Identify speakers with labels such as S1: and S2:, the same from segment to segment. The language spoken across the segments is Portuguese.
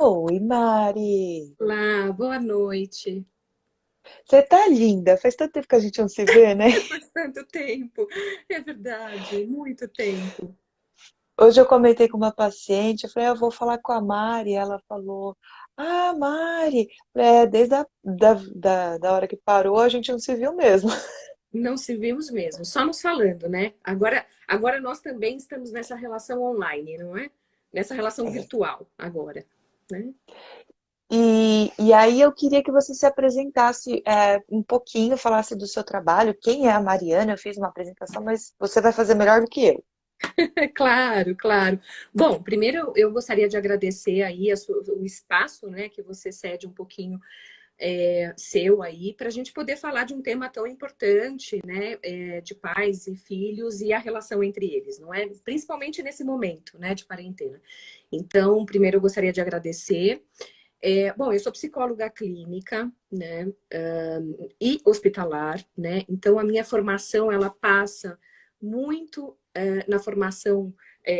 S1: Oi, Mari.
S2: Olá, boa noite.
S1: Você tá linda. Faz tanto tempo que a gente não se vê, né?
S2: Faz tanto tempo, é verdade, muito tempo.
S1: Hoje eu comentei com uma paciente, eu falei, eu vou falar com a Mari. Ela falou, ah, Mari, desde da hora que parou, a gente não se viu mesmo.
S2: Não se vimos mesmo, só nos falando, né? Agora nós também estamos nessa relação online, não é? Nessa relação
S1: É.
S2: virtual agora, né?
S1: E aí eu queria que você se apresentasse um pouquinho, falasse do seu trabalho, quem é a Mariana. Eu fiz uma apresentação, mas você vai fazer melhor do que eu.
S2: Claro, claro. Bom, primeiro eu gostaria de agradecer aí o espaço, né, que você cede um pouquinho seu aí, para a gente poder falar de um tema tão importante, né, de pais e filhos e a relação entre eles, não é? Principalmente nesse momento, né, de quarentena. Então, primeiro eu gostaria de agradecer. Bom, eu sou psicóloga clínica, né, e hospitalar, né? Então, a minha formação ela passa muito na formação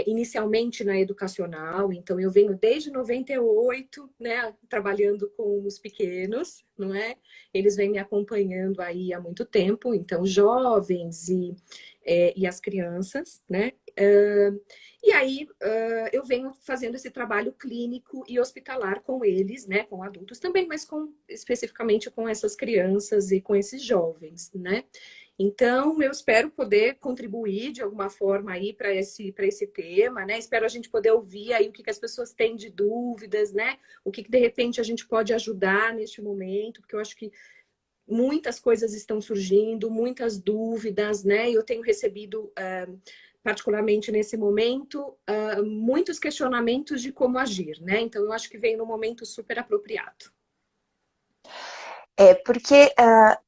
S2: inicialmente na educacional. Então, eu venho desde 98, né, trabalhando com os pequenos, não é? Eles vêm me acompanhando aí há muito tempo. Então, jovens e as crianças, né? E aí eu venho fazendo esse trabalho clínico e hospitalar com eles, né, com adultos também, mas especificamente com essas crianças e com esses jovens, né? Então, eu espero poder contribuir de alguma forma aí para esse tema, né? Espero a gente poder ouvir aí o que as pessoas têm de dúvidas, né? O que de repente a gente pode ajudar neste momento, porque eu acho que muitas coisas estão surgindo, muitas dúvidas, né? Eu tenho recebido, particularmente nesse momento, muitos questionamentos de como agir, né? Então, eu acho que veio num momento super apropriado.
S1: É, porque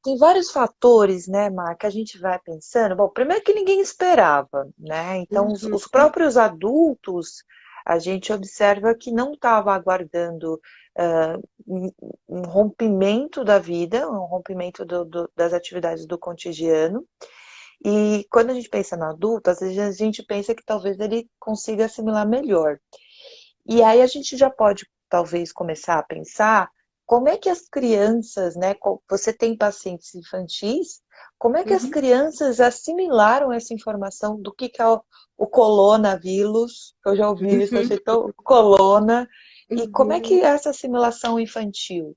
S1: tem vários fatores, né, Mar, que a gente vai pensando. Bom, primeiro que ninguém esperava, né? Então,
S2: Uhum,
S1: os próprios adultos, a gente observa que não estava aguardando ah, um, um rompimento da vida, um rompimento das atividades do cotidiano. E quando a gente pensa no adulto, às vezes a gente pensa que talvez ele consiga assimilar melhor. E aí a gente já pode, talvez, começar a pensar como é que as crianças, né? Você tem pacientes infantis, como é que as
S2: uhum,
S1: crianças assimilaram essa informação do que é o coronavírus, que eu já ouvi isso,
S2: uhum,
S1: achei tão colona, e como é que
S2: uhum.
S1: é essa assimilação infantil?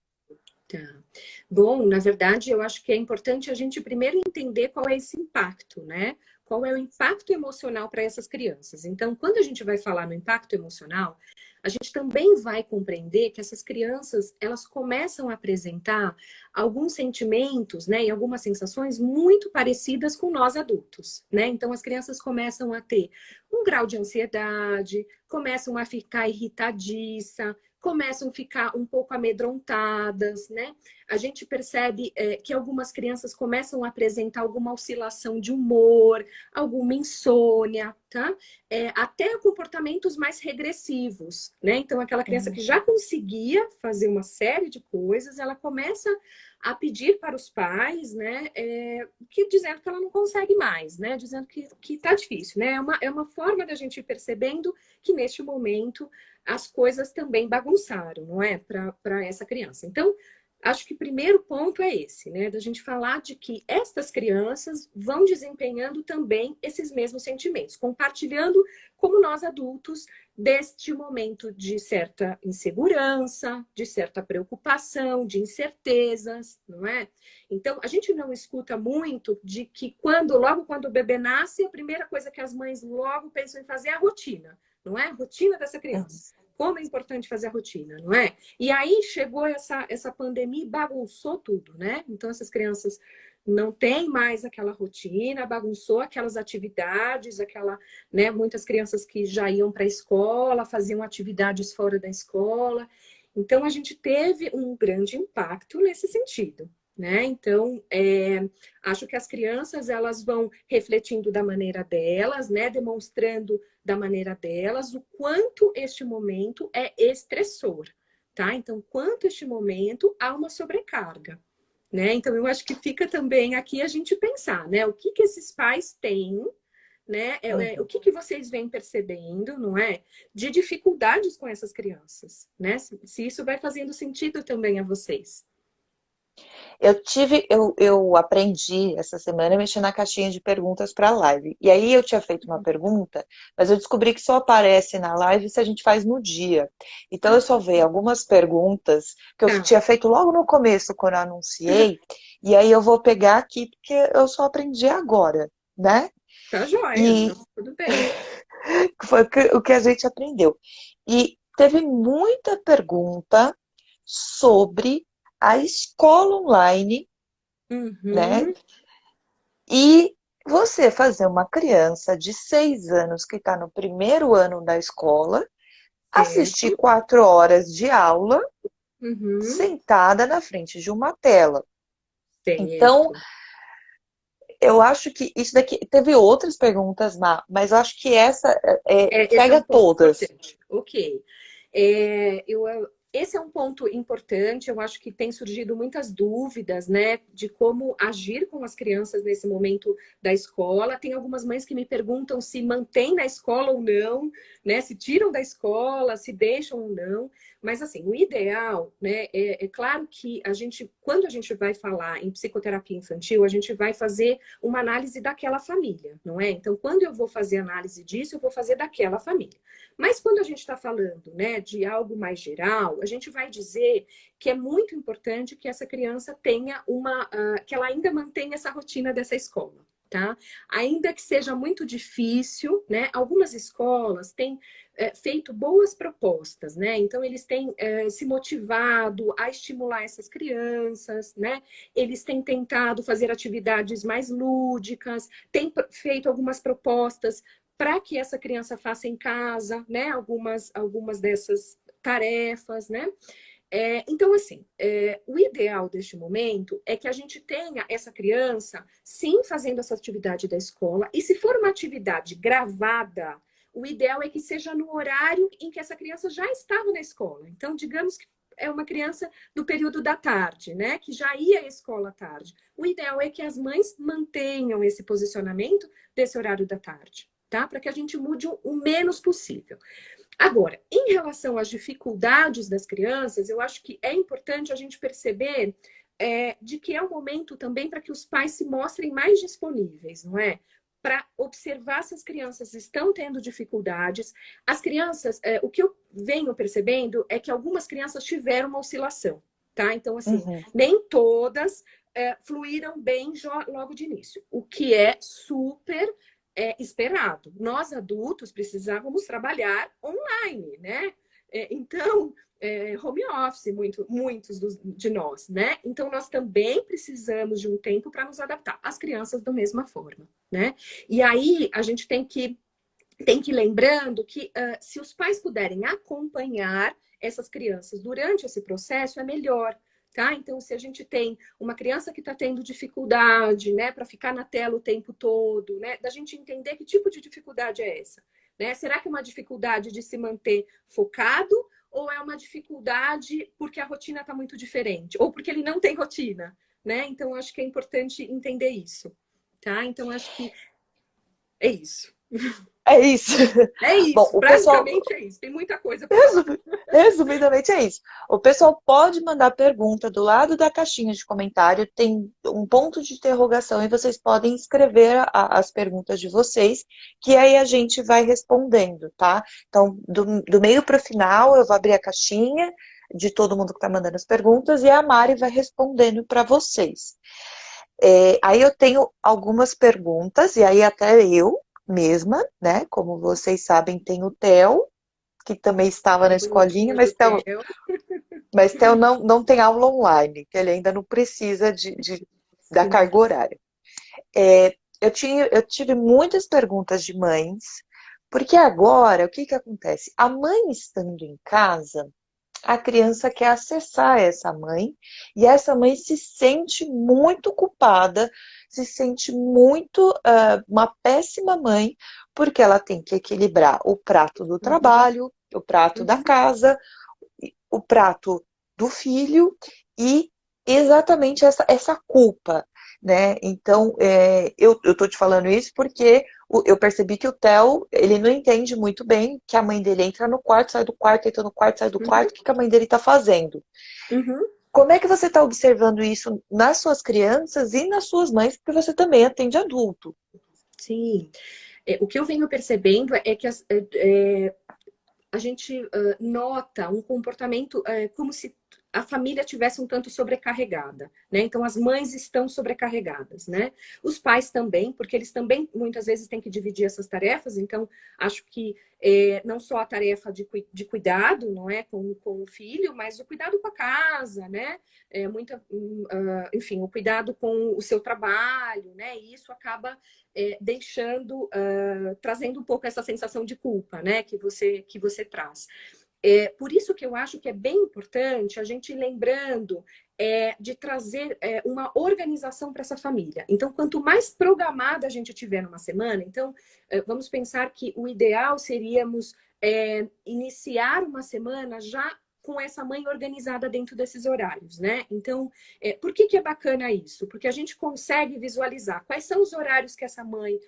S2: Tá. Bom, na verdade, eu acho que é importante a gente primeiro entender qual é esse impacto, né? Qual é o impacto emocional para essas crianças. Então, quando a gente vai falar no impacto emocional, a gente também vai compreender que essas crianças, elas começam a apresentar alguns sentimentos, né, e algumas sensações muito parecidas com nós adultos, né? Então, as crianças começam a ter um grau de ansiedade, começam a ficar irritadiça, começam a ficar um pouco amedrontadas, né? A gente percebe que algumas crianças começam a apresentar alguma oscilação de humor, alguma insônia, tá? Até comportamentos mais regressivos, né? Então, aquela criança que já conseguia fazer uma série de coisas, ela começa a pedir para os pais, né, que dizendo que ela não consegue mais, né, dizendo que tá difícil, né, é uma forma da gente ir percebendo que neste momento as coisas também bagunçaram, não é, para essa criança. Então, acho que o primeiro ponto é esse, né, da gente falar de que estas crianças vão desempenhando também esses mesmos sentimentos, compartilhando como nós adultos deste momento de certa insegurança, de certa preocupação, de incertezas, não é? Então, a gente não escuta muito de que logo quando o bebê nasce, a primeira coisa que as mães logo pensam em fazer é a rotina, não é? A rotina dessa criança. Como é importante fazer a rotina, não é? E aí chegou essa pandemia e bagunçou tudo, né? Então, essas crianças não têm mais aquela rotina, bagunçou aquelas atividades, né? Muitas crianças que já iam para a escola, faziam atividades fora da escola. Então, a gente teve um grande impacto nesse sentido. Né? Então, acho que as crianças elas vão refletindo da maneira delas, né? Demonstrando da maneira delas o quanto este momento é estressor, tá? Então, quanto este momento há uma sobrecarga, né? Então, eu acho que fica também aqui a gente pensar, né? O que esses pais têm, né? O
S1: Uhum.
S2: que vocês vêm percebendo, não é? De dificuldades com essas crianças, né? Se isso vai fazendo sentido também a vocês.
S1: Eu aprendi essa semana a mexer na caixinha de perguntas para a live. E aí eu tinha feito uma pergunta, mas eu descobri que só aparece na live se a gente faz no dia. Então eu salvei algumas perguntas que eu
S2: Tá,
S1: tinha feito logo no começo, quando eu anunciei, e aí eu vou pegar aqui porque eu só aprendi agora, né?
S2: tá joia,
S1: E
S2: então tudo bem.
S1: foi o que a gente aprendeu. E teve muita pergunta sobre a escola online, né?
S2: Uhum,
S1: E você fazer uma criança de 6 anos que está no primeiro ano da escola assistir
S2: certo.
S1: 4 horas de aula
S2: Uhum,
S1: sentada na frente de uma tela. Então,
S2: certo.
S1: eu acho que isso daqui teve outras perguntas, mas eu acho que essa
S2: Esse é
S1: pega
S2: um ponto
S1: todas.
S2: importante. Ok. Esse é um ponto importante. Eu acho que tem surgido muitas dúvidas, né, de como agir com as crianças nesse momento da escola. Tem algumas mães que me perguntam se mantém na escola ou não, né, se tiram da escola, se deixam ou não. Mas, assim, o ideal, né, é claro que quando a gente vai falar em psicoterapia infantil, a gente vai fazer uma análise daquela família, não é? Então, quando eu vou fazer análise disso, eu vou fazer daquela família. Mas quando a gente está falando, né, de algo mais geral, a gente vai dizer que é muito importante que essa criança tenha que ela ainda mantenha essa rotina dessa escola. Tá? Ainda que seja muito difícil, né? Algumas escolas têm feito boas propostas, né? Então eles têm se motivado a estimular essas crianças, né? Eles têm tentado fazer atividades mais lúdicas, têm feito algumas propostas para que essa criança faça em casa, né? Algumas dessas tarefas, né? Então, assim, o ideal deste momento é que a gente tenha essa criança, sim, fazendo essa atividade da escola, e se for uma atividade gravada, o ideal é que seja no horário em que essa criança já estava na escola. Então, digamos que é uma criança do período da tarde, né, que já ia à escola à tarde. O ideal é que as mães mantenham esse posicionamento desse horário da tarde, tá? Para que a gente mude o menos possível. Agora, em relação às dificuldades das crianças, eu acho que é importante a gente perceber de que é um momento também para que os pais se mostrem mais disponíveis, não é? Para observar se as crianças estão tendo dificuldades. As crianças, o que eu venho percebendo é que algumas crianças tiveram uma oscilação, tá? Então, assim,
S1: Uhum.
S2: nem todas fluíram bem logo de início, o que é super esperado. Nós adultos precisávamos trabalhar online, né? Então, home office, muitos de nós, né? Então, nós também precisamos de um tempo para nos adaptar. As crianças, da mesma forma, né? E aí, a gente tem que ir lembrando que se os pais puderem acompanhar essas crianças durante esse processo, é melhor. Tá? Então, se a gente tem uma criança que está tendo dificuldade, né, para ficar na tela o tempo todo, né, da gente entender que tipo de dificuldade é essa, né? Será que é uma dificuldade de se manter focado ou é uma dificuldade porque a rotina está muito diferente ou porque ele não tem rotina, né? Então, acho que é importante entender isso, tá? Então, acho que é isso.
S1: É isso.
S2: É
S1: Bom,
S2: isso,
S1: o pessoal,
S2: basicamente é isso. Tem muita coisa para falar.
S1: resumidamente é isso. O pessoal pode mandar pergunta do lado da caixinha de comentário, tem um ponto de interrogação e vocês podem escrever as perguntas de vocês, que aí a gente vai respondendo, tá? Então, do meio para o final, eu vou abrir a caixinha de todo mundo que está mandando as perguntas e a Mari vai respondendo para vocês. Aí eu tenho algumas perguntas, e aí até eu mesma, né? Como vocês sabem, tem o Theo, que também estava na escolinha,
S2: Bonitinho do Theo.
S1: Mas Theo não tem aula online, que ele ainda não precisa da
S2: Sim.
S1: carga horária. Eu tive muitas perguntas de mães, porque agora, o que acontece? A mãe estando em casa, a criança quer acessar essa mãe, e essa mãe se sente muito culpada, se sente muito uma péssima mãe, porque ela tem que equilibrar o prato do
S2: Uhum,
S1: trabalho, o prato da
S2: uhum.
S1: casa, o prato do filho e exatamente essa culpa, né? Então, eu tô te falando isso porque eu percebi que o Theo, ele não entende muito bem que a mãe dele entra no quarto, sai do quarto, entra no quarto, sai do quarto, o que que a mãe dele está fazendo.
S2: Uhum.
S1: Como é que você está observando isso nas suas crianças e nas suas mães, porque você também atende adulto?
S2: Sim. O que eu venho percebendo é que a gente nota um comportamento como se a família tivesse um tanto sobrecarregada, né? Então as mães estão sobrecarregadas, né? Os pais também, porque eles também muitas vezes têm que dividir essas tarefas. Então acho que não só a tarefa de cuidado, não é, com o filho, mas o cuidado com a casa, né? Enfim, o cuidado com o seu trabalho, né? E isso acaba trazendo um pouco essa sensação de culpa, né? Que você traz. Por isso que eu acho que é bem importante a gente ir lembrando de trazer uma organização para essa família. Então, quanto mais programada a gente tiver numa semana, então, vamos pensar que o ideal seríamos iniciar uma semana já com essa mãe organizada dentro desses horários, né? Então, por que é bacana isso? Porque a gente consegue visualizar quais são os horários que essa mãe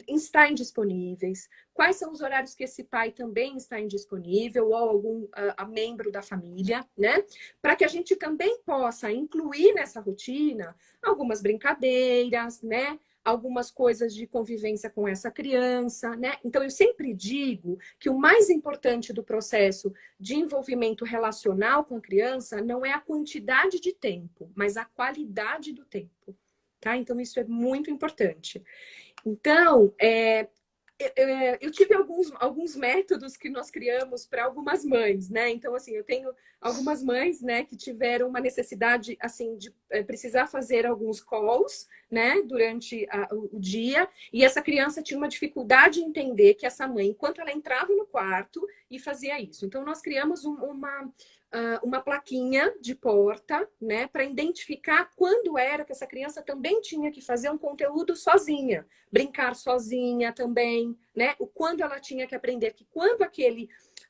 S2: está indisponíveis, quais são os horários que esse pai também está indisponível ou algum membro da família, né? Para que a gente também possa incluir nessa rotina algumas brincadeiras, né? Algumas coisas de convivência com essa criança, né? Então, eu sempre digo que o mais importante do processo de envolvimento relacional com a criança não é a quantidade de tempo, mas a qualidade do tempo, tá? Então, isso é muito importante. Então, eu tive alguns métodos que nós criamos para algumas mães, né? Então, assim, eu tenho algumas mães, né, que tiveram uma necessidade, assim, de precisar fazer alguns calls, né, durante o dia, e essa criança tinha uma dificuldade em entender que essa mãe, enquanto ela entrava no quarto e fazia isso. Então, nós criamos uma plaquinha de porta, né, para identificar quando era que essa criança também tinha que fazer um conteúdo sozinha, brincar sozinha também, né? O quando ela tinha que aprender que quando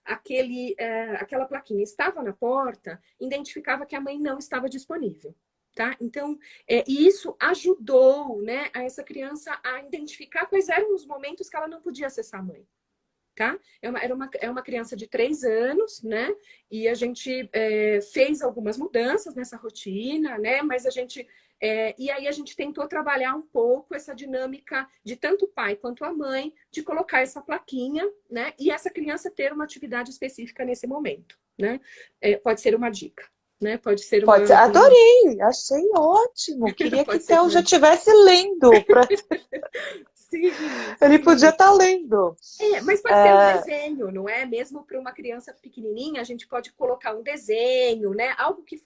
S2: aquela plaquinha estava na porta, identificava que a mãe não estava disponível. Tá? Então, isso ajudou, né, a essa criança a identificar quais eram os momentos que ela não podia acessar a mãe. Tá? É uma criança de 3 anos, né? E a gente fez algumas mudanças nessa rotina, né? Mas e aí a gente tentou trabalhar um pouco essa dinâmica de tanto o pai quanto a mãe, de colocar essa plaquinha, né? E essa criança ter uma atividade específica nesse momento, né? Pode ser uma dica, né? Pode ser
S1: Pode ser. Adorei, achei ótimo. Queria que
S2: pode
S1: o
S2: ser
S1: Theo
S2: uma
S1: já
S2: dica.
S1: estivesse lendo.
S2: Sim,
S1: Ele podia
S2: sim.
S1: estar lendo.
S2: Mas pode ser um desenho, não é? Mesmo para uma criança pequenininha, a gente pode colocar um desenho, né? Algo que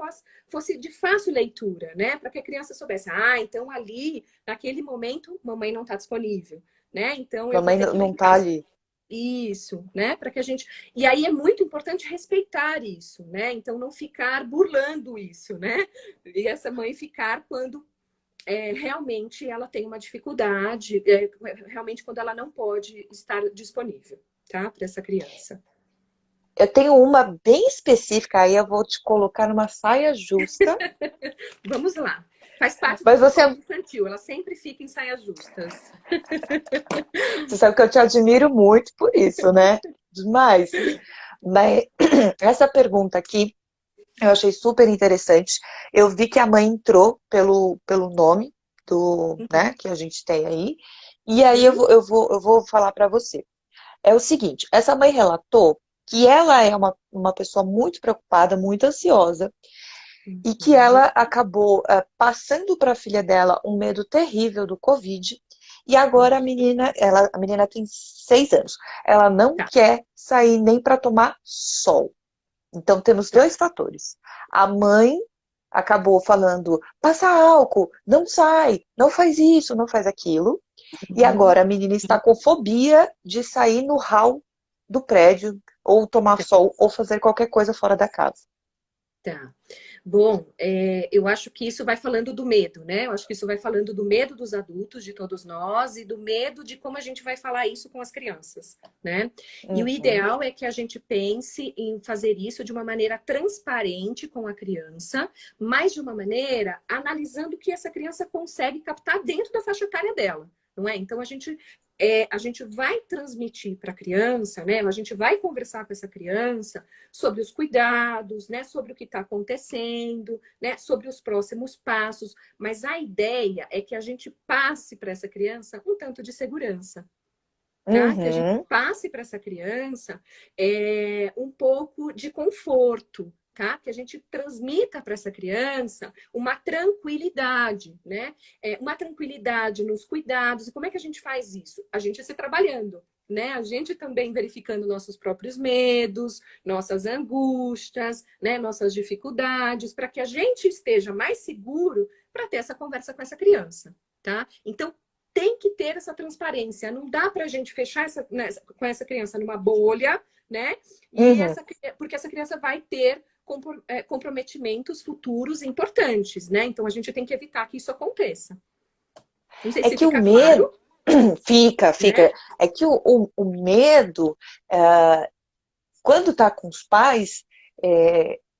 S2: fosse de fácil leitura, né? Para que a criança soubesse, então ali, naquele momento, mamãe não está disponível, né? Então eu vou
S1: Mamãe
S2: ter que
S1: não
S2: brincar.
S1: está ali.
S2: Isso, né? Para que a gente. E aí é muito importante respeitar isso, né? Então não ficar burlando isso, né? E essa mãe ficar quando realmente ela tem uma dificuldade, realmente quando ela não pode estar disponível, tá? Para essa criança.
S1: Eu tenho uma bem específica, aí eu vou te colocar numa saia justa.
S2: Vamos lá. Faz parte do
S1: Mas
S2: psicólogo infantil, ela sempre fica em saias justas.
S1: você sabe que eu te admiro muito por isso, né? Demais. Mas essa pergunta aqui eu achei super interessante. Eu vi que a mãe entrou pelo nome do, né, que a gente tem aí. E aí
S2: Uhum.
S1: eu vou falar para você. É o seguinte, essa mãe relatou que ela é uma pessoa muito preocupada, muito ansiosa, e que
S2: Uhum.
S1: ela acabou passando para a filha dela um medo terrível do Covid. E agora a menina tem 6 anos. Ela não
S2: Tá,
S1: quer sair nem para tomar sol. Então temos
S2: tá.
S1: dois fatores. A mãe acabou falando, passa álcool, não sai, não faz isso, não faz aquilo. E
S2: Uhum.
S1: agora a menina está com fobia de sair no hall do prédio, ou tomar
S2: Tá,
S1: sol, ou fazer qualquer coisa fora da casa.
S2: tá. Bom, eu acho que isso vai falando do medo, né? Eu acho que isso vai falando do medo dos adultos, de todos nós, e do medo de como a gente vai falar isso com as crianças, né? E o
S1: Uhum.
S2: ideal é que a gente pense em fazer isso de uma maneira transparente com a criança, mas de uma maneira analisando o que essa criança consegue captar dentro da faixa etária dela, não é? Então a gente a gente vai transmitir para a criança, né? A gente vai conversar com essa criança sobre os cuidados, né? Sobre o que está acontecendo, né? Sobre os próximos passos. Mas a ideia é que a gente passe para essa criança um tanto de segurança. Tá? Que a gente
S1: Uhum.
S2: passe para essa criança um pouco de conforto, tá? Que a gente transmita para essa criança uma tranquilidade, né? Uma tranquilidade nos cuidados. E como é que a gente faz isso? A gente se trabalhando, né? A gente também verificando nossos próprios medos, nossas angústias, né? Nossas dificuldades, para que a gente esteja mais seguro para ter essa conversa com essa criança, tá? Então, tem que ter essa transparência. Não dá para a gente fechar com essa criança numa bolha, né?
S1: Uhum.
S2: Porque essa criança vai ter comprometimentos futuros importantes, né? Então a gente tem que evitar que isso aconteça. Não sei
S1: É
S2: se
S1: que o
S2: fica
S1: medo
S2: claro,
S1: fica.
S2: né?
S1: É que o medo, quando está com os pais,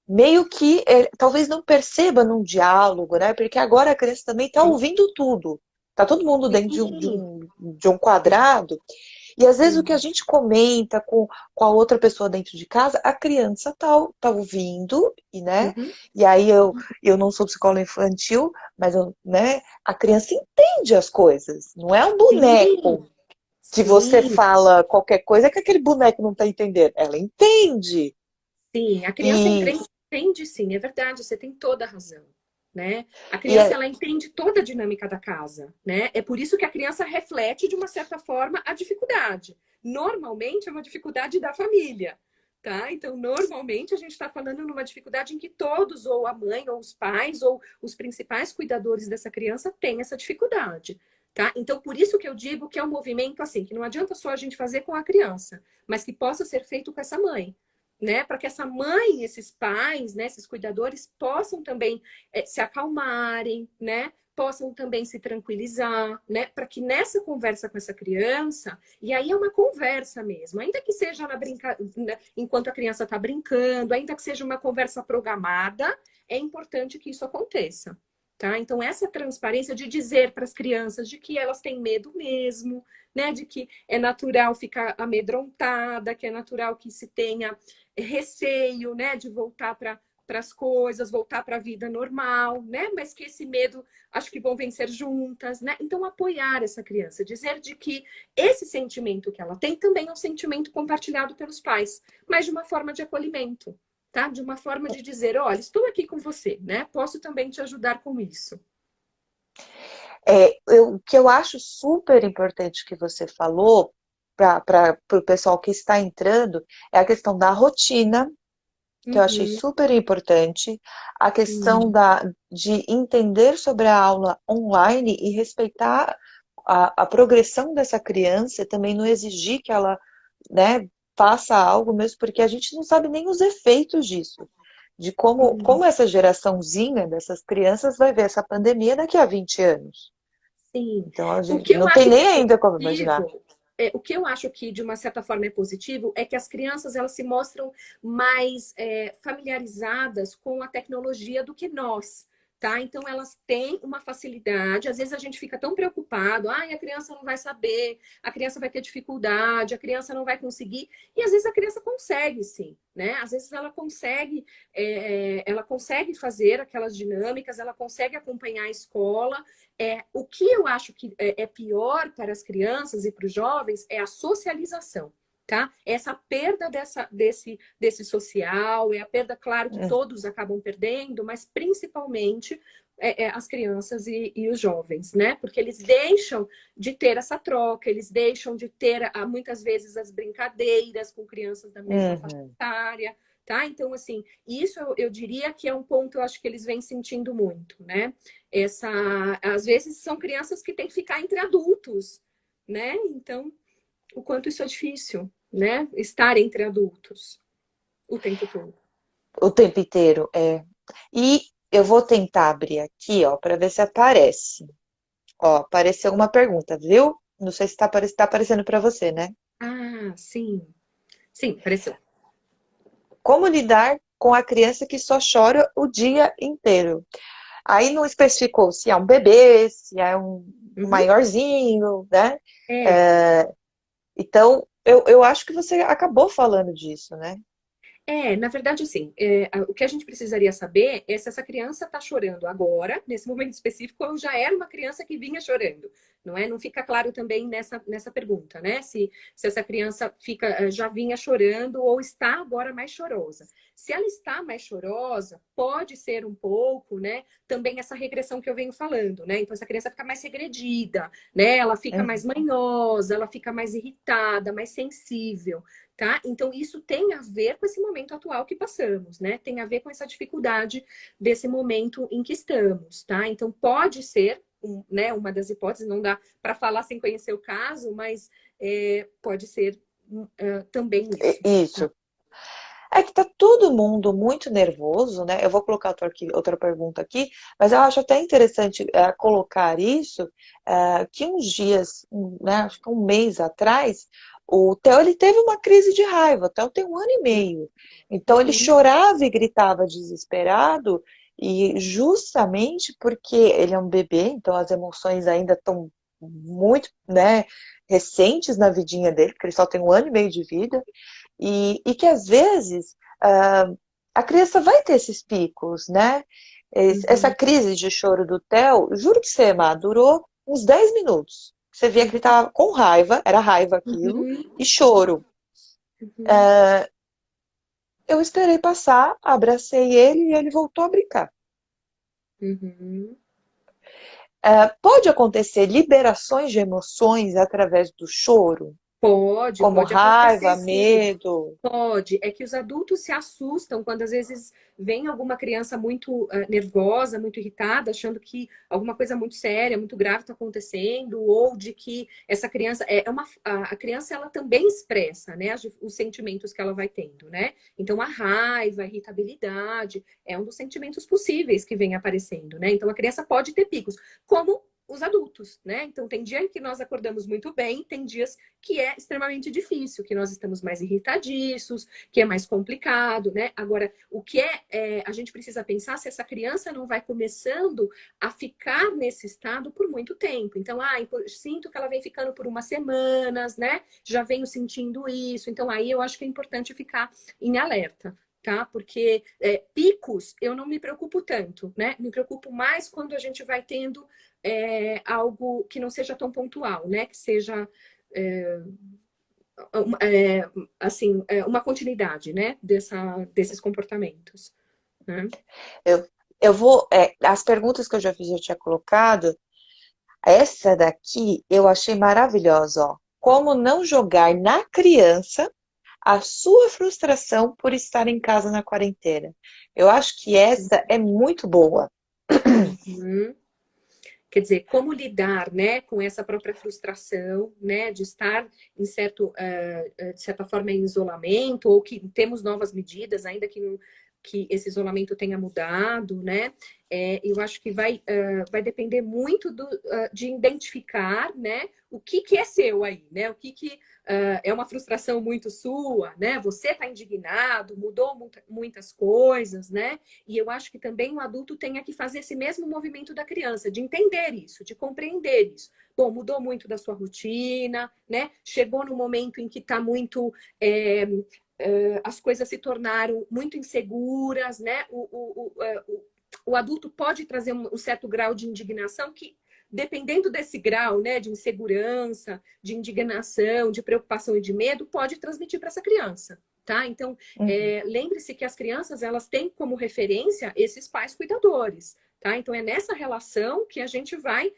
S1: meio que talvez não perceba num diálogo, né? Porque agora a criança também está
S2: Sim,
S1: ouvindo tudo. Tá todo mundo dentro
S2: sim,
S1: de um quadrado. E às vezes o que a
S2: sim.
S1: gente comenta com a outra pessoa dentro de casa, a criança tá ouvindo, e, né?
S2: Uhum.
S1: E aí eu não sou psicóloga infantil, mas né, a criança entende as coisas. Não é um
S2: Sim,
S1: boneco que você
S2: sim,
S1: fala qualquer coisa que aquele boneco não está entendendo. Ela entende.
S2: sim. A criança
S1: E,
S2: entende, sim, é verdade, você tem toda a razão. Né? A
S1: e
S2: criança ela entende toda a dinâmica da casa, né? É por isso que a criança reflete de uma certa forma a dificuldade. Normalmente é uma dificuldade da família, tá? Então, normalmente a gente está falando numa dificuldade em que todos, ou a mãe, ou os pais, ou os principais cuidadores dessa criança têm essa dificuldade. Tá? Então, por isso que eu digo que é um movimento assim, que não adianta só a gente fazer com a criança, mas que possa ser feito com essa mãe, né? Para que essa mãe, esses pais, né, esses cuidadores possam também se acalmarem, né? Possam também se tranquilizar, né? Para que nessa conversa com essa criança, e aí é uma conversa mesmo, ainda que seja enquanto a criança está brincando, ainda que seja uma conversa programada, é importante que isso aconteça. Tá? Então, essa transparência de dizer para as crianças de que elas têm medo mesmo, né? De que é natural ficar amedrontada, que é natural que se tenha receio, né? De voltar para as coisas, voltar para a vida normal, né? Mas que esse medo, acho que vão vencer juntas, né? Então, apoiar essa criança, dizer de que esse sentimento que ela tem também é um sentimento compartilhado pelos pais, mas de uma forma de acolhimento, tá? De uma forma de dizer, olha, estou aqui com você, né? Posso também te ajudar com isso.
S1: o que eu acho super importante que você falou para o pessoal que está entrando é a questão da rotina, que eu achei
S2: Uhum,
S1: super importante, a questão
S2: sim,
S1: de entender sobre a aula online e respeitar a progressão dessa criança, e também não exigir que ela, né, faça algo mesmo, porque a gente não sabe nem os efeitos disso, de como
S2: sim,
S1: essa geraçãozinha dessas crianças vai ver essa pandemia daqui a 20 anos.
S2: sim.
S1: Então a
S2: O
S1: gente
S2: que eu
S1: não tem
S2: acho que
S1: nem
S2: é
S1: ainda como imaginar.
S2: positivo, o que eu acho que de uma certa forma é positivo é que as crianças elas se mostram mais familiarizadas com a tecnologia do que nós. Tá? Então elas têm uma facilidade. Às vezes a gente fica tão preocupado, a criança não vai saber, a criança vai ter dificuldade, a criança não vai conseguir. E às vezes a criança consegue, sim, né? Às vezes ela consegue fazer aquelas dinâmicas, ela consegue acompanhar a escola. O que eu acho que é pior para as crianças e para os jovens é a socialização, tá? Essa perda desse social, é a perda, claro, que
S1: Hum,
S2: todos acabam perdendo, mas principalmente as crianças e os jovens, né? Porque eles deixam de ter essa troca, eles deixam de ter, muitas vezes, as brincadeiras com crianças da mesma faixa
S1: uhum.
S2: etária, tá? Então, assim, isso eu diria que é um ponto, eu acho que eles vêm sentindo muito, né? Essa, às vezes são crianças que têm que ficar entre adultos, né? Então, o quanto isso é difícil, né? Estar entre adultos o tempo todo.
S1: O tempo inteiro, é. E eu vou tentar abrir aqui, ó, para ver se aparece. Ó, apareceu uma pergunta, viu? Não sei se tá aparecendo para você, né?
S2: Ah, sim. Sim, apareceu.
S1: Como lidar com a criança que só chora o dia inteiro? Aí não especificou se é um bebê, se é
S2: Uhum.
S1: maiorzinho, né?
S2: É,
S1: É, então, eu acho que você acabou falando disso, né?
S2: Na verdade, assim, o que a gente precisaria saber é se essa criança está chorando agora, nesse momento específico, ou já era uma criança que vinha chorando, não é? Não fica claro também nessa pergunta, né? Se essa criança já vinha chorando ou está agora mais chorosa. Se ela está mais chorosa, pode ser um pouco, né? Também essa regressão que eu venho falando, né? Então, essa criança fica mais regredida, né? Ela fica mais
S1: Uhum.
S2: manhosa, ela fica mais irritada, mais sensível. Tá? Então, isso tem a ver com esse momento atual que passamos, né? Tem a ver com essa dificuldade desse momento em que estamos, tá? Então, pode ser, né, uma das hipóteses, não dá para falar sem conhecer o caso, mas pode ser também isso. Tá?
S1: Isso. É que tá todo mundo muito nervoso, né? Eu vou colocar outra pergunta aqui, mas eu acho até interessante colocar isso, que uns dias, né, acho que um mês atrás, o Theo ele teve uma crise de raiva. O Theo tem 1 ano e meio. Então ele
S2: Uhum,
S1: chorava e gritava desesperado, e justamente porque ele é um bebê, então as emoções ainda estão muito, né, recentes na vidinha dele, porque ele só tem 1 ano e meio de vida. E que às vezes a criança vai ter esses picos, né? Essa
S2: uhum,
S1: crise de choro do Theo, juro que você, Má, durou uns 10 minutos. Você via que ele estava com raiva, era raiva aquilo,
S2: uhum,
S1: e choro.
S2: uhum,
S1: Eu esperei passar, abracei ele e ele voltou a brincar.
S2: uhum.
S1: Pode acontecer liberações de emoções através do choro, como
S2: Pode acontecer
S1: raiva,
S2: sim.
S1: medo.
S2: Pode, é que os adultos se assustam quando às vezes vem alguma criança muito nervosa, muito irritada, achando que alguma coisa muito séria, muito grave está acontecendo, ou de que essa criança a criança ela também expressa, né, os sentimentos que ela vai tendo, né? Então a raiva, a irritabilidade é um dos sentimentos possíveis que vem aparecendo, né? Então a criança pode ter picos, como os adultos, né? Então tem dia em que nós acordamos muito bem, tem dias que é extremamente difícil, que nós estamos mais irritadiços, que é mais complicado, né? Agora, a gente precisa pensar se essa criança não vai começando a ficar nesse estado por muito tempo. Então, sinto que ela vem ficando por umas semanas, né? Já venho sentindo isso. Então, aí eu acho que é importante ficar em alerta. Tá? Porque picos eu não me preocupo tanto, né? Me preocupo mais quando a gente vai tendo algo que não seja tão pontual, né? Que seja é, é, assim, uma continuidade, né, desses comportamentos, né?
S1: Eu, eu vou. As perguntas que eu já fiz, eu tinha colocado. Essa daqui eu achei maravilhosa, ó. Como não jogar na criança a sua frustração por estar em casa na quarentena? Eu acho que essa é muito boa.
S2: Uhum. Quer dizer, como lidar, né, com essa própria frustração, né, de estar de certa forma, em isolamento, ou que temos novas medidas, ainda que esse isolamento tenha mudado, né? Eu acho que vai depender muito de identificar, né, o que é seu aí, né? É uma frustração muito sua, né? Você está indignado, mudou muitas coisas, né? E eu acho que também o adulto tenha que fazer esse mesmo movimento da criança, de entender isso, de compreender isso. Bom, mudou muito da sua rotina, né? Chegou no momento em que está muito. As coisas se tornaram muito inseguras, né? O adulto pode trazer um certo grau de indignação que, dependendo desse grau, né, de insegurança, de indignação, de preocupação e de medo, pode transmitir para essa criança. Tá? Então,
S1: Uhum.
S2: lembre-se que as crianças elas têm como referência esses pais cuidadores. Tá? Então, é nessa relação que a gente vai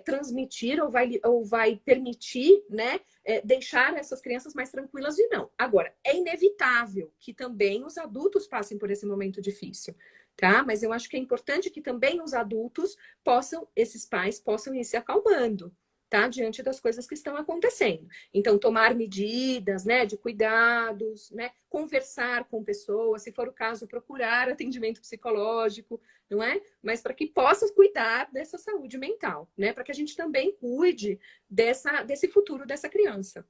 S2: transmitir ou vai permitir, né, deixar essas crianças mais tranquilas e não. Agora, é inevitável que também os adultos passem por esse momento difícil. Tá? Mas eu acho que é importante que também os adultos esses pais possam ir se acalmando, tá? Diante das coisas que estão acontecendo. Então, tomar medidas, né, de cuidados, né, conversar com pessoas, se for o caso, procurar atendimento psicológico, não é? Mas para que possa cuidar dessa saúde mental, né? Para que a gente também cuide desse futuro dessa criança,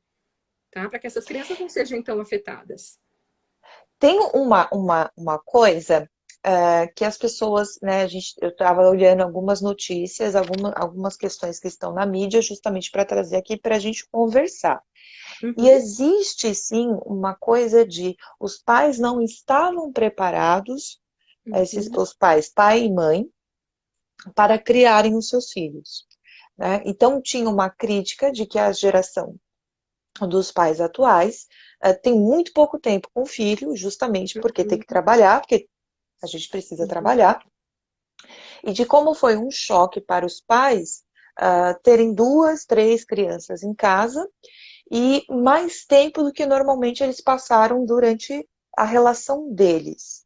S2: tá? Para que essas crianças não sejam tão afetadas.
S1: Tem uma coisa que as pessoas, né, eu estava olhando algumas notícias, algumas questões que estão na mídia, justamente para trazer aqui para a gente conversar. E
S2: Uhum,
S1: existe, sim, uma coisa de os pais não estavam preparados,
S2: uhum,
S1: os pais, pai e mãe, para criarem os seus filhos, né? Então tinha uma crítica de que a geração dos pais atuais tem muito pouco tempo com o filho, justamente porque tem
S2: uhum,
S1: que trabalhar, porque a gente precisa
S2: uhum,
S1: trabalhar, e de como foi um choque para os pais terem duas, três crianças em casa e mais tempo do que normalmente eles passaram durante a relação deles.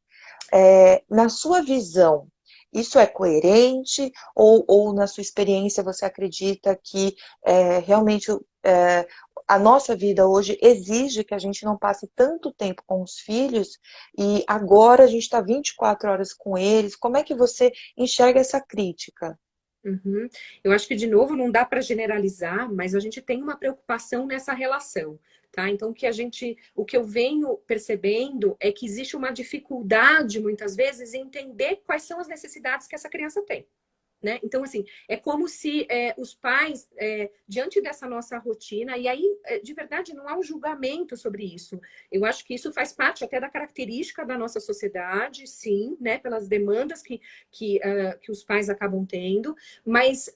S1: Na sua visão, isso é coerente ou na sua experiência você acredita que realmente a nossa vida hoje exige que a gente não passe tanto tempo com os filhos e agora a gente está 24 horas com eles? Como é que você enxerga essa crítica?
S2: uhum. Eu acho que, de novo, não dá para generalizar, mas a gente tem uma preocupação nessa relação, tá? Então, o que eu venho percebendo é que existe uma dificuldade, muitas vezes, em entender quais são as necessidades que essa criança tem. Né? Então, assim, é como se os pais, diante dessa nossa rotina, e aí, de verdade, não há um julgamento sobre isso. Eu acho que isso faz parte até da característica da nossa sociedade, sim, né? Pelas demandas que os pais acabam tendo, mas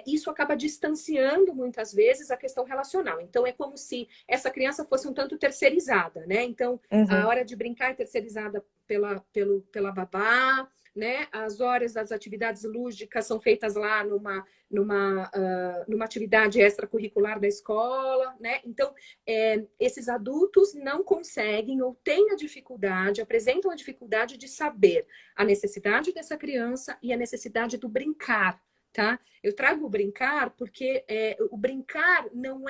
S2: isso acaba distanciando, muitas vezes, a questão relacional. Então, é como se essa criança fosse um tanto terceirizada, né? Então, a
S1: Uhum.
S2: hora de brincar é terceirizada pela babá, né? As horas das atividades lúdicas são feitas lá numa atividade extracurricular da escola, né? Então, esses adultos não conseguem ou têm a dificuldade, apresentam a dificuldade de saber a necessidade dessa criança e a necessidade do brincar. Tá? Eu trago o brincar porque o brincar não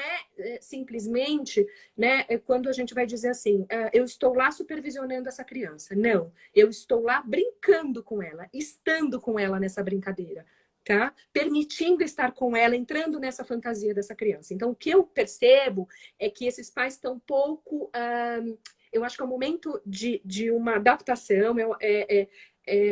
S2: simplesmente, né, quando a gente vai dizer assim, eu estou lá supervisionando essa criança. Não, eu estou lá brincando com ela, estando com ela nessa brincadeira, tá? Permitindo estar com ela, entrando nessa fantasia dessa criança. Então, o que eu percebo é que esses pais estão pouco. Eu acho que é um momento de uma adaptação,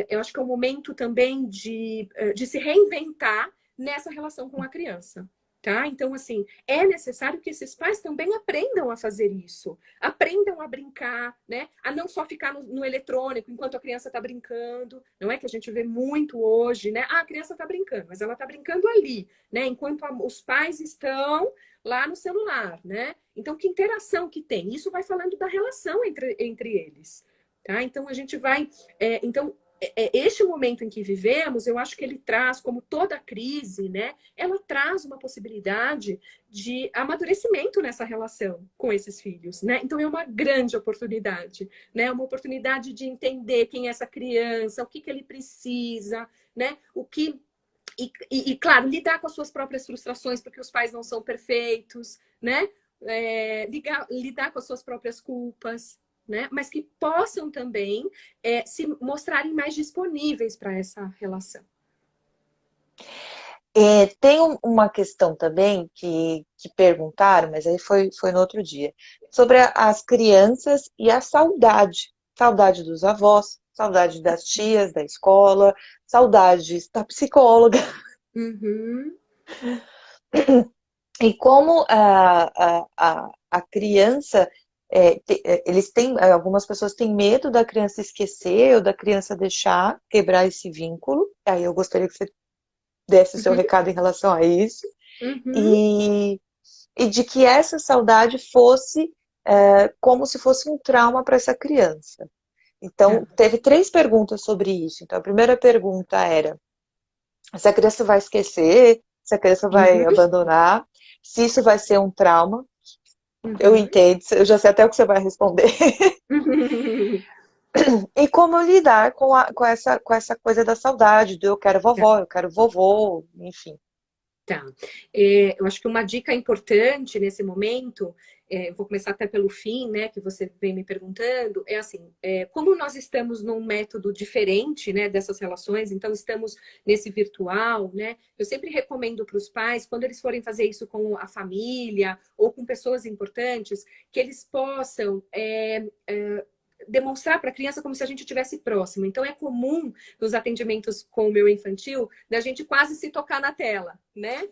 S2: eu acho que é um momento também de se reinventar nessa relação com a criança. Tá? Então, assim, é necessário que esses pais também aprendam a fazer isso, aprendam a brincar, né? A não só ficar no eletrônico enquanto a criança está brincando, não é que a gente vê muito hoje, né? Ah, a criança está brincando, mas ela está brincando ali, né? Enquanto os pais estão lá no celular, né? Então, que interação que tem? Isso vai falando da relação entre eles, tá? Então, a gente vai... então, este momento em que vivemos, eu acho que ele traz, como toda crise, né? Ela traz uma possibilidade de amadurecimento nessa relação com esses filhos, né? Então é uma grande oportunidade, né? Uma oportunidade de entender quem é essa criança, o que ele precisa, né? Claro, lidar com as suas próprias frustrações, porque os pais não são perfeitos, né? Lidar com as suas próprias culpas, né? Mas que possam também se mostrarem mais disponíveis para essa relação.
S1: Tem uma questão também que perguntaram, mas aí foi no outro dia, sobre as crianças e a saudade. Saudade dos avós, saudade das tias, da escola, saudades da psicóloga.
S2: Uhum.
S1: E como a criança, eles têm, algumas pessoas têm medo da criança esquecer ou da criança deixar quebrar esse vínculo. Aí eu gostaria que você desse o seu
S2: Uhum.
S1: recado em relação a isso.
S2: Uhum.
S1: E, e de que essa saudade fosse como se fosse um trauma para essa criança.
S2: Tá.
S1: Então, teve três perguntas sobre isso. Então, a primeira pergunta era se a criança vai esquecer, se a criança vai
S2: Uhum.
S1: abandonar, se isso vai ser um trauma. Eu
S2: Uhum.
S1: entendo, eu já sei até o que você vai responder.
S2: Uhum.
S1: E como lidar com essa coisa da saudade, do eu quero
S2: Tá.
S1: vovó, eu quero vovô, enfim.
S2: Tá. Eu acho que uma dica importante nesse momento, eu vou começar até pelo fim, né, que você vem me perguntando, é assim, como nós estamos num método diferente, né, dessas relações, então estamos nesse virtual, né, eu sempre recomendo para os pais, quando eles forem fazer isso com a família ou com pessoas importantes, que eles possam demonstrar para a criança como se a gente estivesse próximo. Então, é comum nos atendimentos com o meu infantil da gente quase se tocar na tela, né?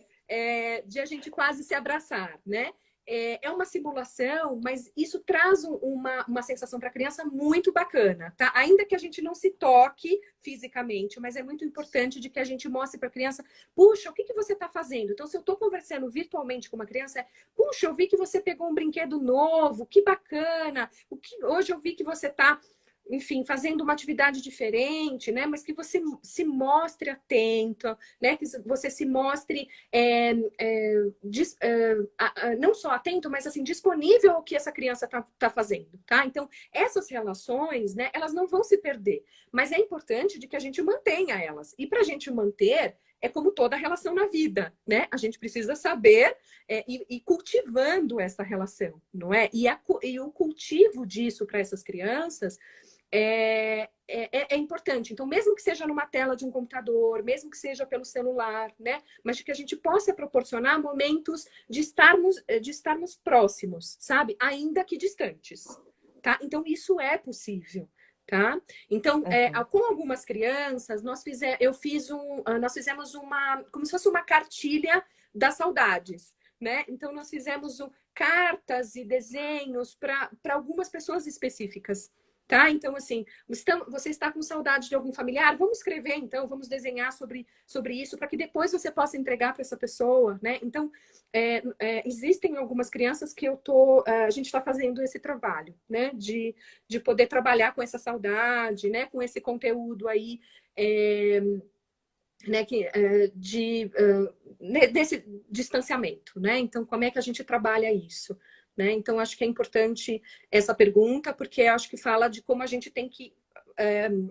S2: De a gente quase se abraçar, né? É uma simulação, mas isso traz uma sensação para a criança muito bacana, tá? Ainda que a gente não se toque fisicamente, mas é muito importante de que a gente mostre para a criança, puxa, o que você está fazendo? Então, se eu estou conversando virtualmente com uma criança, puxa, eu vi que você pegou um brinquedo novo, que bacana! Hoje eu vi que você está, enfim, fazendo uma atividade diferente, né? Mas que você se mostre atento, né? Que você se mostre não só atento, mas assim, disponível ao que essa criança tá fazendo, tá? Então, essas relações, né, elas não vão se perder. Mas é importante de que a gente mantenha elas. E para a gente manter, é como toda relação na vida, né? A gente precisa saber ir cultivando essa relação, não é? E o cultivo disso para essas crianças é importante. Então, mesmo que seja numa tela de um computador, mesmo que seja pelo celular, né? Mas de que a gente possa proporcionar momentos de estarmos próximos, sabe? Ainda que distantes, tá? Então, isso é possível, tá? Então, com algumas crianças, nós fizemos como se fosse uma cartilha das saudades, né? Então, nós fizemos cartas e desenhos para algumas pessoas específicas. Tá? Então, assim, você está com saudade de algum familiar? Vamos escrever, então, vamos desenhar sobre isso, para que depois você possa entregar para essa pessoa, né? Então, existem algumas crianças que a gente está fazendo esse trabalho, né? De poder trabalhar com essa saudade, né? Com esse conteúdo aí, né? Desse distanciamento, né? Então, como é que a gente trabalha isso? Né? Então, acho que é importante essa pergunta, porque acho que fala de como a gente tem que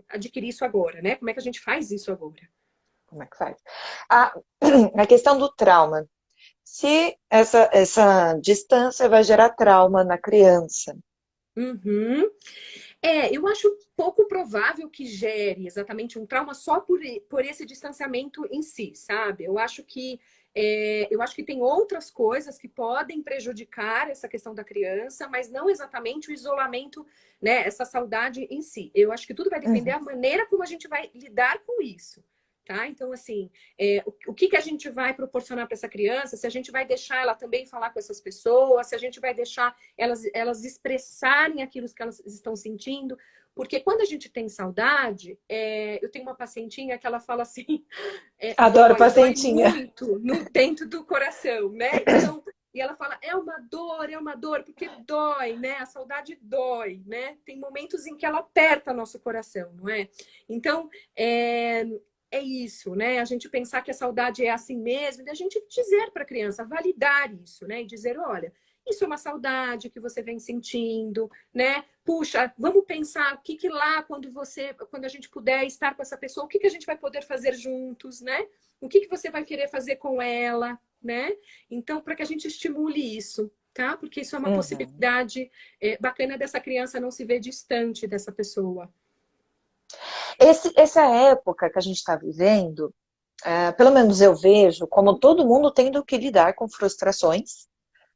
S2: adquirir isso agora, né? Como é que a gente faz isso agora?
S1: Como é que faz? A questão do trauma. Se essa distância vai gerar trauma na criança.
S2: Uhum. Eu acho pouco provável que gere exatamente um trauma só por esse distanciamento em si, sabe? Eu acho que tem outras coisas que podem prejudicar essa questão da criança, mas não exatamente o isolamento, né? Essa saudade em si. Eu acho que tudo vai depender da maneira como a gente vai lidar com isso. Tá? Então, assim, o que a gente vai proporcionar para essa criança, se a gente vai deixar ela também falar com essas pessoas, se a gente vai deixar elas expressarem aquilo que elas estão sentindo, porque quando a gente tem saudade, eu tenho uma pacientinha que ela fala assim,
S1: Adoro pacientinha.
S2: dói muito dentro do coração, né? Então, e ela fala, é uma dor, porque dói, né? A saudade dói, né? Tem momentos em que ela aperta nosso coração, não é? Então, é isso, né? A gente pensar que a saudade é assim mesmo, e a gente dizer para a criança, validar isso, né? E dizer, olha, isso é uma saudade que você vem sentindo, né? Puxa, vamos pensar o que lá, quando a gente puder estar com essa pessoa, o que a gente vai poder fazer juntos, né? O que você vai querer fazer com ela, né? Então, para que a gente estimule isso, tá? Porque isso é uma possibilidade bacana dessa criança não se ver distante dessa pessoa.
S1: Essa época que a gente está vivendo, pelo menos eu vejo como todo mundo tendo que lidar com frustrações,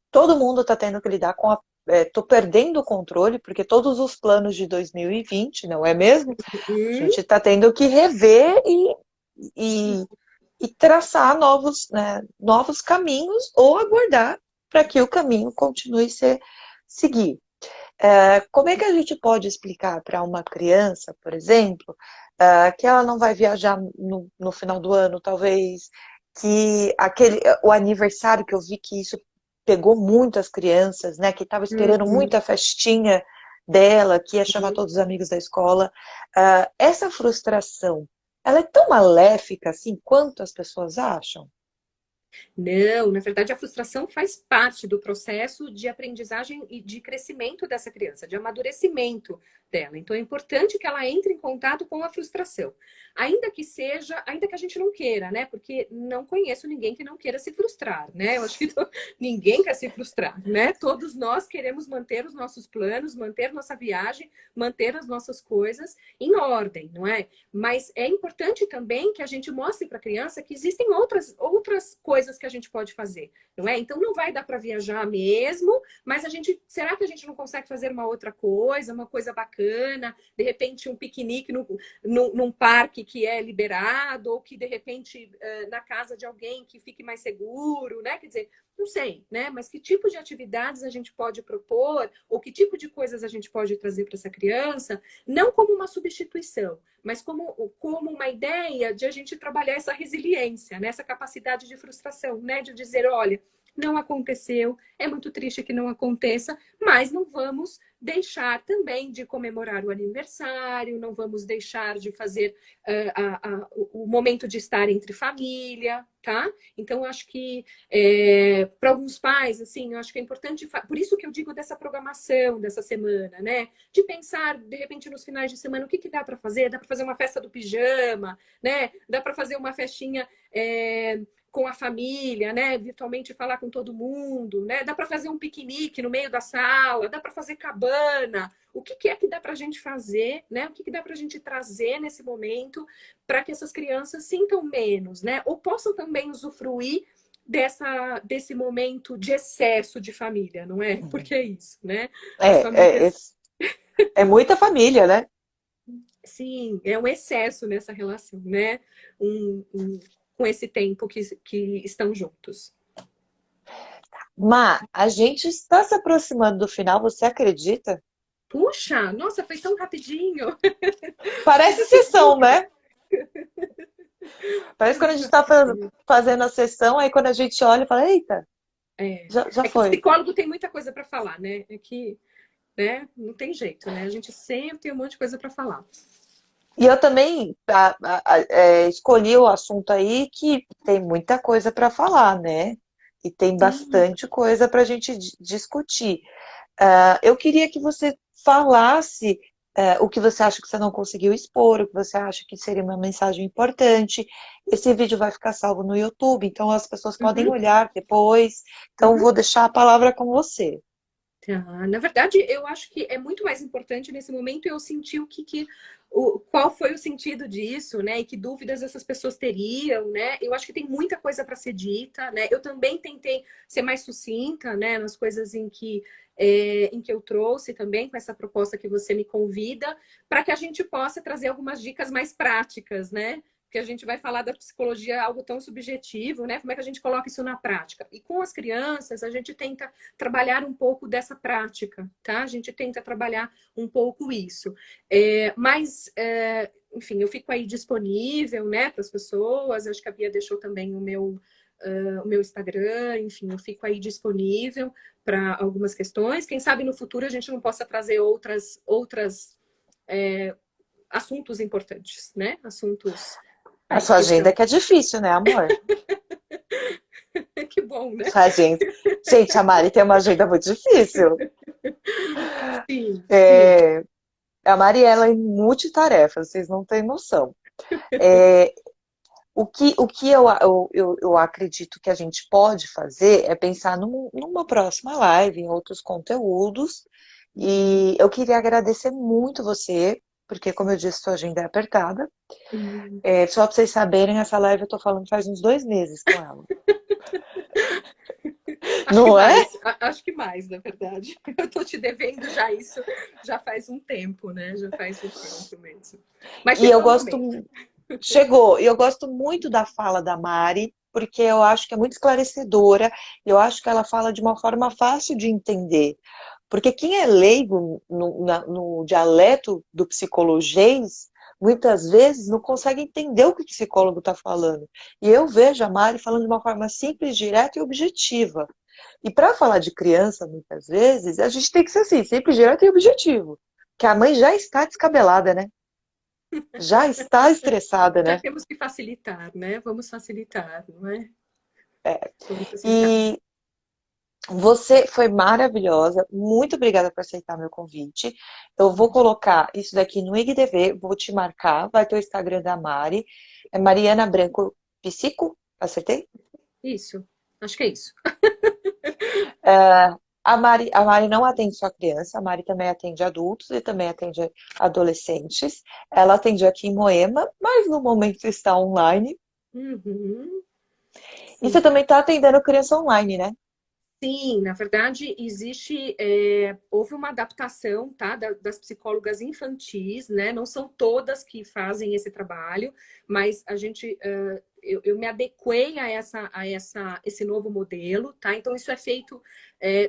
S1: todo mundo está tendo que lidar com tô perdendo o controle, porque todos os planos de 2020, não é mesmo? A gente está tendo que rever e traçar novos caminhos ou aguardar para que o caminho continue a seguir. Como é que a gente pode explicar para uma criança, por exemplo, que ela não vai viajar no final do ano, talvez, que o aniversário, que eu vi que isso pegou muito as crianças, né, que estava esperando muito a festinha dela, que ia chamar todos os amigos da escola. Essa frustração, ela é tão maléfica assim quanto as pessoas acham?
S2: Não, na verdade, a frustração faz parte do processo de aprendizagem e de crescimento dessa criança, de amadurecimento dela. Então, é importante que ela entre em contato com a frustração. Ainda que a gente não queira, né? Porque não conheço ninguém que não queira se frustrar, né? Eu acho que ninguém quer se frustrar, né? Todos nós queremos manter os nossos planos, manter nossa viagem, manter as nossas coisas em ordem, não é? Mas é importante também que a gente mostre para a criança que existem outras coisas coisas que a gente pode fazer, não é? Então não vai dar para viajar mesmo, mas será que a gente não consegue fazer uma outra coisa, uma coisa bacana, de repente um piquenique num parque que é liberado, ou que de repente na casa de alguém que fique mais seguro, né? Quer dizer, não sei, né? Mas que tipo de atividades a gente pode propor, ou que tipo de coisas a gente pode trazer para essa criança, não como uma substituição, mas como uma ideia de a gente trabalhar essa resiliência, né? Essa capacidade de frustração, né? De dizer, olha, não aconteceu, é muito triste que não aconteça, mas não vamos deixar também de comemorar o aniversário, não vamos deixar de fazer o momento de estar entre família, tá? Então, eu acho que para alguns pais, assim, eu acho que é importante, por isso que eu digo dessa programação dessa semana, né? De pensar, de repente, nos finais de semana, o que dá para fazer? Dá para fazer uma festa do pijama, né? Dá para fazer uma festinha com a família, né? Virtualmente falar com todo mundo, né? Dá para fazer um piquenique no meio da sala, dá para fazer cabana. O que é que dá para a gente fazer, né? O que dá para a gente trazer nesse momento para que essas crianças sintam menos, né? Ou possam também usufruir desse momento de excesso de família, não é? Porque é isso, né? As famílias.
S1: É muita família, né?
S2: Sim, é um excesso nessa relação, né? Com esse tempo que estão juntos.
S1: Má, a gente está se aproximando do final, você acredita?
S2: Puxa, nossa, foi tão rapidinho.
S1: Parece sessão, né? Parece quando a gente está fazendo a sessão, aí quando a gente olha e fala, eita, já
S2: É que o
S1: foi.
S2: psicólogo tem muita coisa para falar, né? É que, né, não tem jeito, né? A gente sempre tem um monte de coisa para falar.
S1: E eu também escolhi o assunto aí que tem muita coisa para falar, né? E tem bastante coisa para a gente discutir. Eu queria que você falasse o que você acha que você não conseguiu expor, o que você acha que seria uma mensagem importante. Esse vídeo vai ficar salvo no YouTube, então as pessoas podem olhar depois. Então, vou deixar a palavra com você.
S2: Tá. Na verdade, eu acho que é muito mais importante nesse momento eu sentir qual foi o sentido disso, né? E que dúvidas essas pessoas teriam, né? Eu acho que tem muita coisa para ser dita, né? Eu também tentei ser mais sucinta, né? Nas coisas em que eu trouxe também com essa proposta que você me convida, para que a gente possa trazer algumas dicas mais práticas, né? Porque a gente vai falar da psicologia algo tão subjetivo, né? Como é que a gente coloca isso na prática? E com as crianças, a gente tenta trabalhar um pouco dessa prática, tá? A gente tenta trabalhar um pouco isso. Enfim, eu fico aí disponível, né, para as pessoas. Acho que a Bia deixou também o meu Instagram. Enfim, eu fico aí disponível para algumas questões. Quem sabe no futuro a gente não possa trazer outras assuntos importantes, né? Assuntos.
S1: A sua agenda que é difícil, né, amor?
S2: Que bom, né?
S1: Gente, a Mari tem uma agenda muito difícil.
S2: Sim,
S1: A Mari, ela é multitarefa, vocês não têm noção. O que eu acredito que a gente pode fazer é pensar numa próxima live, em outros conteúdos. E eu queria agradecer muito você, porque, como eu disse, sua agenda é apertada. Só para vocês saberem, essa live eu tô falando faz uns 2 meses com ela. Não é?
S2: Acho que mais, na verdade. Eu tô te devendo já isso, já faz um tempo, né? Já faz um tempo mesmo. Mas
S1: E eu gosto... Chegou. E eu gosto muito da fala da Mari, porque eu acho que é muito esclarecedora. Eu acho que ela fala de uma forma fácil de entender. Porque quem é leigo no dialeto do psicologês, muitas vezes não consegue entender o que o psicólogo está falando. E eu vejo a Mari falando de uma forma simples, direta e objetiva. E para falar de criança, muitas vezes, a gente tem que ser assim, simples, direto e objetivo. Que a mãe já está descabelada, né? Já está estressada, né?
S2: Já temos que facilitar, né? Vamos facilitar, não é? Vamos facilitar.
S1: E você foi maravilhosa. Muito obrigada por aceitar meu convite. Eu vou colocar isso daqui no IGTV, vou te marcar. Vai ter o Instagram da Mari. É Mariana Branco Psico? Acertei?
S2: Isso. Acho que é isso.
S1: A Mari não atende só criança, a Mari também atende adultos e também atende adolescentes. Ela atende aqui em Moema, mas no momento está online. E
S2: Sim.
S1: você também está atendendo criança online, né?
S2: Sim, na verdade, existe, houve uma adaptação, tá, das psicólogas infantis, né? Não são todas que fazem esse trabalho, mas a gente, eu me adequei esse novo modelo, tá? Então, isso é feito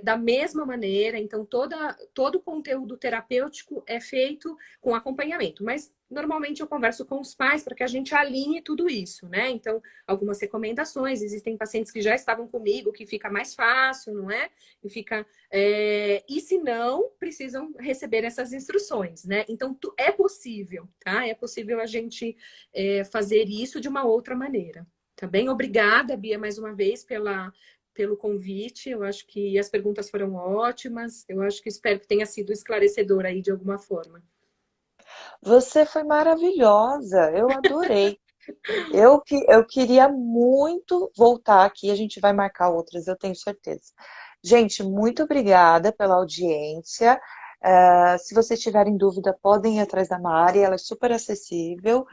S2: da mesma maneira, então todo o conteúdo terapêutico é feito com acompanhamento, mas normalmente eu converso com os pais para que a gente alinhe tudo isso, né? Então, algumas recomendações. Existem pacientes que já estavam comigo, que fica mais fácil, não é? E fica. E se não, precisam receber essas instruções, né? Então, é possível, tá? É possível a gente fazer isso de uma outra maneira. Tá bem? Obrigada, Bia, mais uma vez pelo convite. Eu acho que as perguntas foram ótimas. Eu acho que espero que tenha sido esclarecedor aí de alguma forma.
S1: Você foi maravilhosa, eu adorei. Eu queria muito voltar aqui, a gente vai marcar outras, eu tenho certeza. Gente, muito obrigada pela audiência. Se vocês tiverem dúvida, podem ir atrás da Mari, ela é super acessível.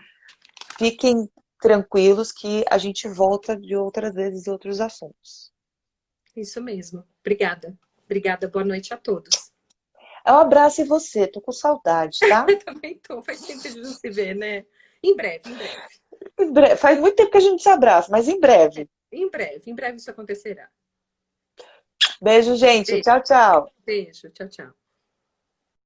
S1: Fiquem tranquilos que a gente volta de outras vezes outros assuntos.
S2: Isso mesmo. Obrigada. Obrigada. Boa noite a todos.
S1: Um abraço em você, tô com saudade, tá?
S2: Também tô. Faz tempo que a gente não se vê, né? Em breve, em breve.
S1: Faz muito tempo que a gente se abraça, mas em breve.
S2: Em breve isso acontecerá.
S1: Beijo, gente.
S2: Beijo,
S1: Tchau, tchau.
S2: beijo. Tchau, tchau.